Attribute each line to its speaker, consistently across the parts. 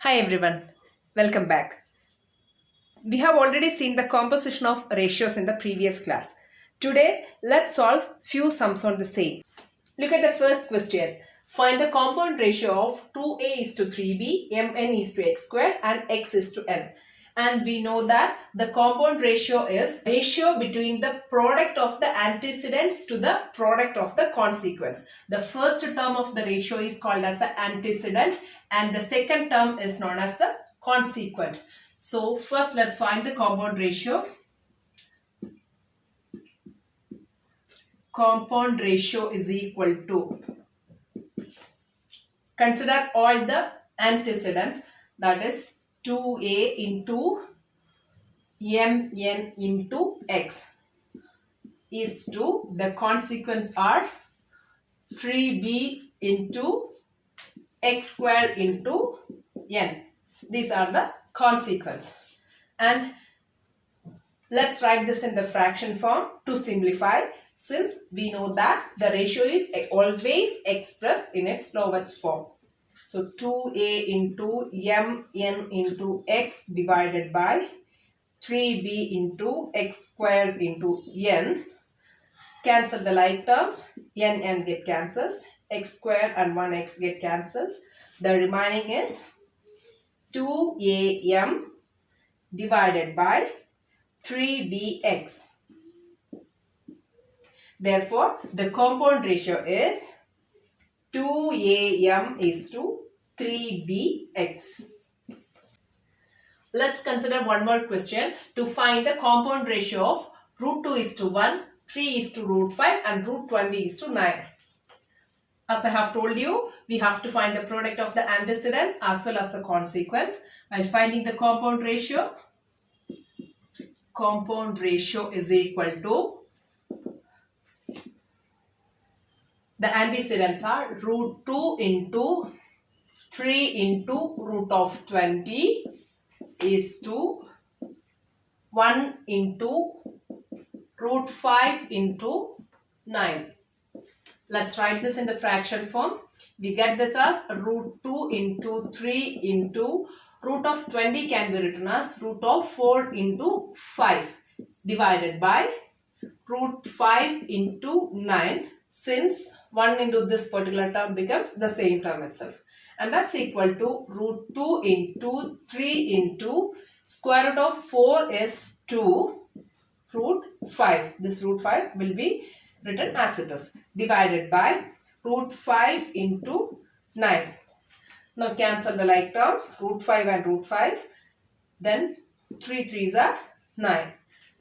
Speaker 1: Hi everyone, welcome back. We have already seen the composition of ratios in the previous class. Today, let's solve few sums on the same. Look at the first question. Find the compound ratio of 2a is to 3b, mn is to x squared and x is to n. And we know that the compound ratio is ratio between the product of the antecedents to the product of the consequence. The first term of the ratio is called as the antecedent and the second term is known as the consequent. So first let's find the compound ratio. Compound ratio is equal to, consider all the antecedents, that is 2a into mn into x is to, the consequence are 3b into x square into n. These are the consequence. And let's write this in the fraction form to simplify, since we know that the ratio is always expressed in its lowest form. So 2a into mn into x divided by 3b into x squared into n. Cancel the like terms, n get cancels, x squared and 1x get cancels. The remaining is 2am divided by 3bx. Therefore, the compound ratio is 2am is to 3bx. Let's consider one more question to find the compound ratio of root 2 is to 1, 3 is to root 5 and root 20 is to 9. As I have told you, we have to find the product of the antecedents as well as the consequence. While finding the compound ratio is equal to, the antecedents are root 2 into 3 into root of 20 is to 1 into root 5 into 9. Let's write this in the fraction form. We get this as root 2 into 3 into root of 20 can be written as root of 4 into 5 divided by root 5 into 9, since 1 into this particular term becomes the same term itself. And that's equal to root 2 into 3 into square root of 4 is 2 root 5. This root 5 will be written as it is, divided by root 5 into 9. Now cancel the like terms, root 5 and root 5. Then 3 3s are 9.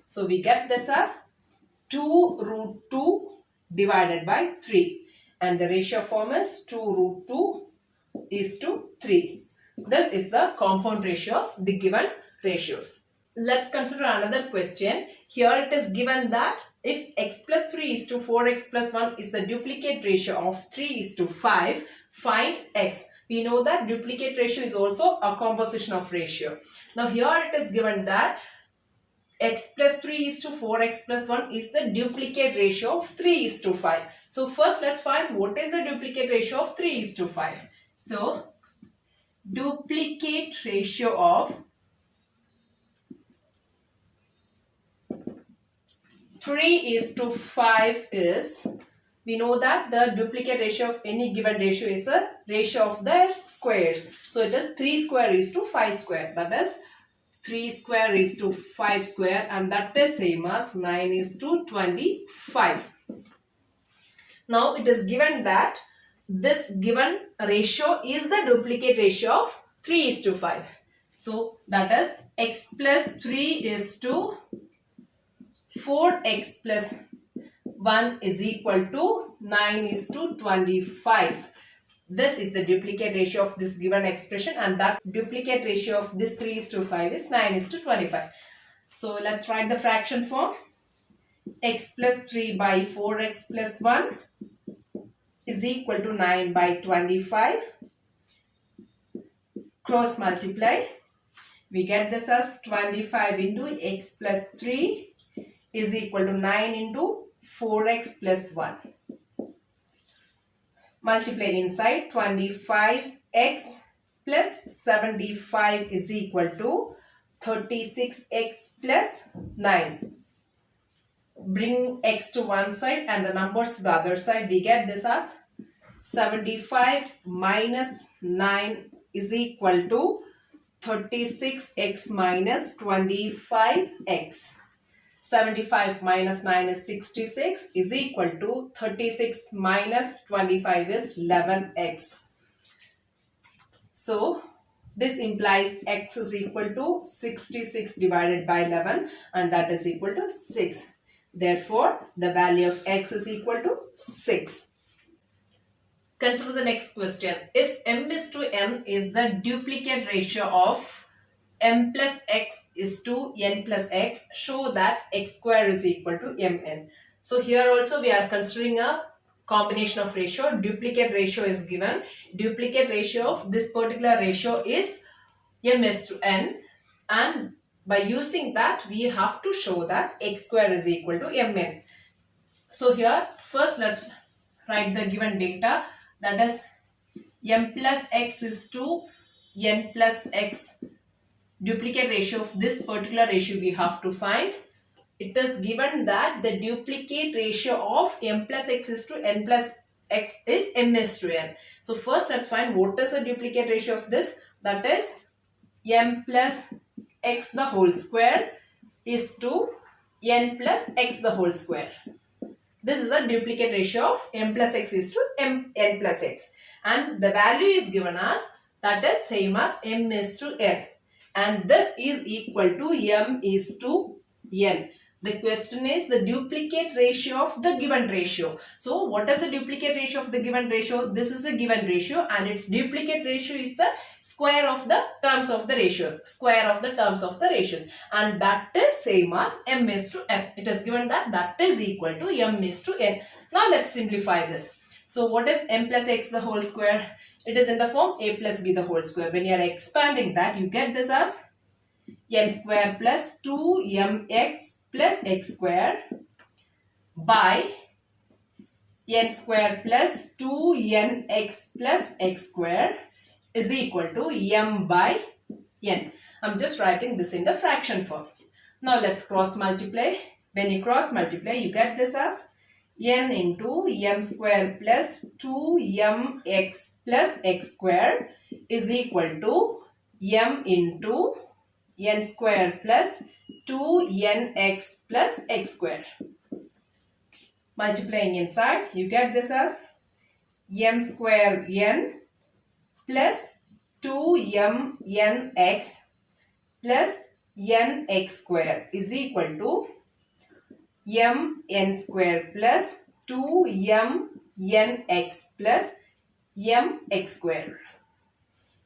Speaker 1: So we get this as 2 root 2 divided by 3. And the ratio form is 2 root 2 is to 3. This is the compound ratio of the given ratios. Let's consider another question. Here it is given that if x plus 3 is to 4x plus 1 is the duplicate ratio of 3 is to 5, find x. We know that duplicate ratio is also a composition of ratio. Now here it is given that x plus 3 is to 4x plus 1 is the duplicate ratio of 3 is to 5. So first let's find what is the duplicate ratio of 3 is to 5. So duplicate ratio of 3 is to 5 is, we know that the duplicate ratio of any given ratio is the ratio of their squares. So it is 3 square is to 5 square. That is 3 square is to 5 square, and that is same as 9 is to 25. Now it is given that this given ratio is the duplicate ratio of 3 is to 5. So that is x plus 3 is to 4x plus 1 is equal to 9 is to 25. This is the duplicate ratio of this given expression, and that duplicate ratio of this 3 is to 5 is 9 is to 25. So let's write the fraction form. X plus 3 by 4x plus 1 is equal to 9 by 25. Cross multiply. We get this as 25 into x plus 3 is equal to 9 into 4x plus 1. Multiply inside, 25x plus 75 is equal to 36x plus 9. Bring x to one side and the numbers to the other side. We get this as 75 minus 9 is equal to 36x minus 25x. 75 minus 9 is 66 is equal to 36 minus 25 is 11x. So this implies x is equal to 66 divided by 11 and that is equal to 6. Therefore, the value of x is equal to 6. Consider the next question. If m is to n is the duplicate ratio of m plus x is to n plus x, show that x square is equal to mn. So here also we are considering a combination of ratio. Duplicate ratio is given. Duplicate ratio of this particular ratio is m is to n, and by using that we have to show that x square is equal to mn. So here first let's write the given data, that is m plus x is to n plus x. Duplicate ratio of this particular ratio we have to find. It is given that the duplicate ratio of m plus x is to n plus x is m is to n. So first let's find what is the duplicate ratio of this, that is m plus x the whole square is to n plus x the whole square. This is the duplicate ratio of m plus x is to n plus x, and the value is given as, that is same as m is to n, and this is equal to m is to n. The question is the duplicate ratio of the given ratio. So what is the duplicate ratio of the given ratio? This is the given ratio and its duplicate ratio is the square of the terms of the ratios. Square of the terms of the ratios. And that is same as m is to n. It is given that that is equal to m is to n. Now let's simplify this. So what is m plus x the whole square? It is in the form a plus b the whole square. When you are expanding that, you get this as m square plus 2mx plus x square by n square plus 2nx plus x square is equal to m by n. I'm just writing this in the fraction form. Now let's cross multiply. When you cross multiply, you get this as n into m square plus 2mx plus x square is equal to m into n square plus 2nx plus x square. Multiplying inside, you get this as m square n plus 2mnx plus nx square is equal to mn square plus 2mnx plus mx square.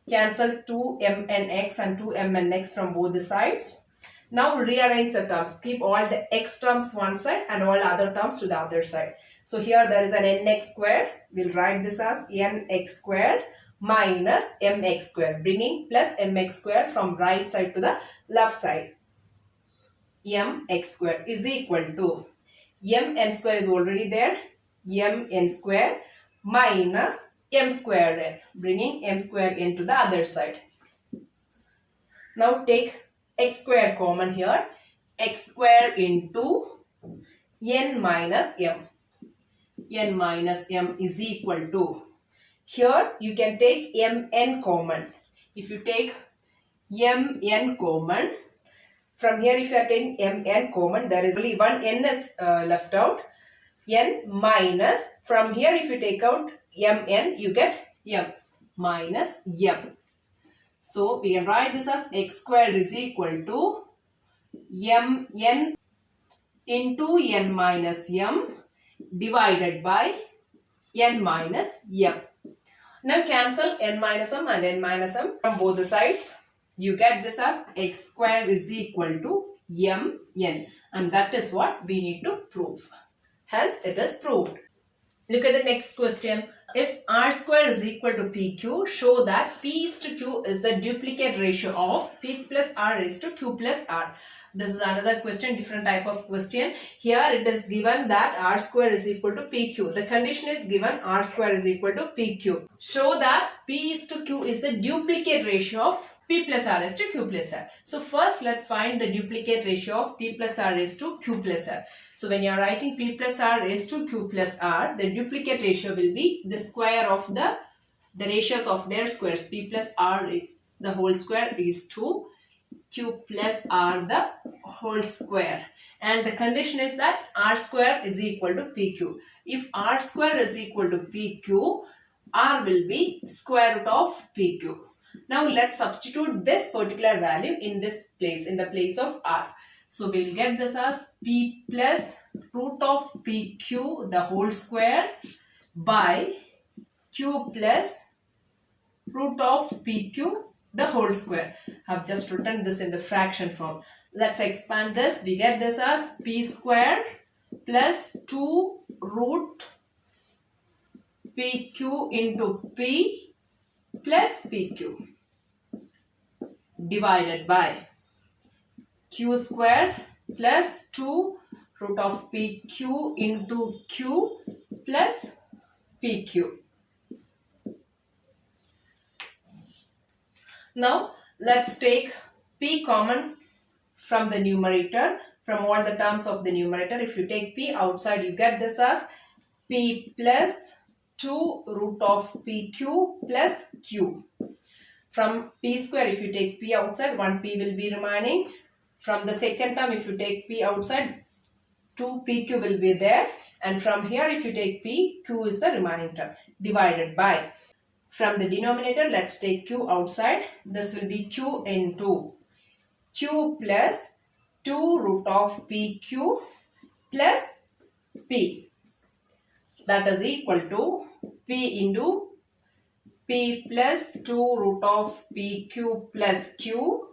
Speaker 1: Cancel 2mnx and 2mnx from both the sides. Now rearrange the terms. Keep all the x terms one side and all other terms to the other side. So here there is an nx square. We'll write this as nx square minus mx square, bringing plus mx square from right side to the left side. Mx square is equal to mn square is already there. Mn square minus m square n, bringing m square n to the other side. Now take x square common here. X square into n minus m. N minus m is equal to, here you can take mn common. If you take mn common, from here if you are taking mn common, there is only one n is left out. N minus, from here if you take out mn, you get m minus m. So we can write this as x square is equal to mn into n minus m divided by n minus m. Now cancel n minus m and n minus m from both the sides. You get this as x square is equal to mn, and that is what we need to prove. Hence it is proved. Look at the next question. If r square is equal to pq, show that p is to q is the duplicate ratio of p plus r is to q plus r. This is another question, different type of question. Here it is given that r square is equal to pq. The condition is given r square is equal to pq. Show that p is to q is the duplicate ratio of p plus r is to q plus r. So first let's find the duplicate ratio of p plus r is to q plus r. So when you are writing p plus r is to q plus r, the duplicate ratio will be the square of the ratios of their squares. P plus r the whole square is to q plus r the whole square, and the condition is that r square is equal to pq. If r square is equal to pq, r will be square root of pq. Now let's substitute this particular value in this place, in the place of r. So we will get this as p plus root of pq the whole square by q plus root of pq the whole square. I have just written this in the fraction form. Let's expand this. We get this as p square plus 2 root pq into p plus pq divided by q square plus 2 root of pq into q plus pq. Now let's take p common from the numerator, from all the terms of the numerator. If you take p outside, you get this as p plus 2 root of pq plus q. From p square, if you take p outside, 1p will be remaining. From the second term, if you take p outside, 2pq will be there. And from here, if you take p, q is the remaining term, divided by. From the denominator, let's take q outside. This will be q into q plus 2 root of pq plus p. That is equal to p into p plus 2 root of pq plus q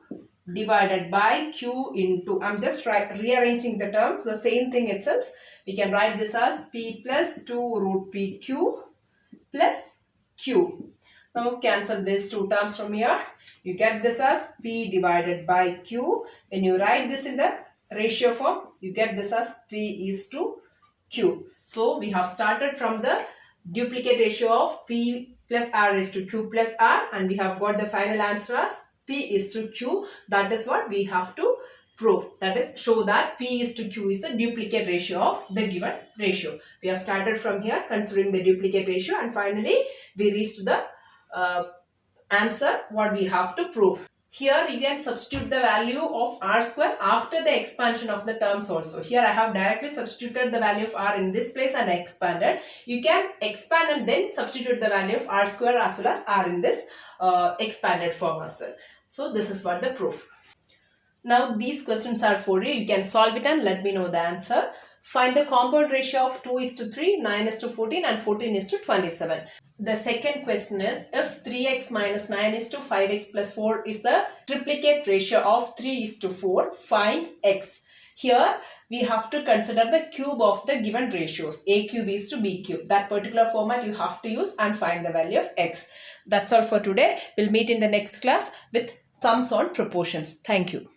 Speaker 1: divided by q into, I'm just rearranging the terms, the same thing itself. We can write this as p plus 2 root pq plus q. Now cancel these two terms from here. You get this as p divided by q. When you write this in the ratio form, you get this as p is to q. So we have started from the duplicate ratio of p plus r is to q plus r, and we have got the final answer as p is to q. That is what we have to prove. That is, show that p is to q is the duplicate ratio of the given ratio. We have started from here considering the duplicate ratio, and finally we reached the answer what we have to prove. Here you can substitute the value of r square after the expansion of the terms also. Here I have directly substituted the value of r in this place and I expanded. You can expand and then substitute the value of r square as well as r in this expanded form as well. So this is what the proof. Now these questions are for you. You can solve it and let me know the answer. Find the compound ratio of 2 is to 3, 9 is to 14 and 14 is to 27. The second question is, if 3x minus 9 is to 5x plus 4 is the triplicate ratio of 3 is to 4, find x. Here we have to consider the cube of the given ratios. A cube is to b cube. That particular format you have to use and find the value of x. That's all for today. We'll meet in the next class with sums on proportions. Thank you.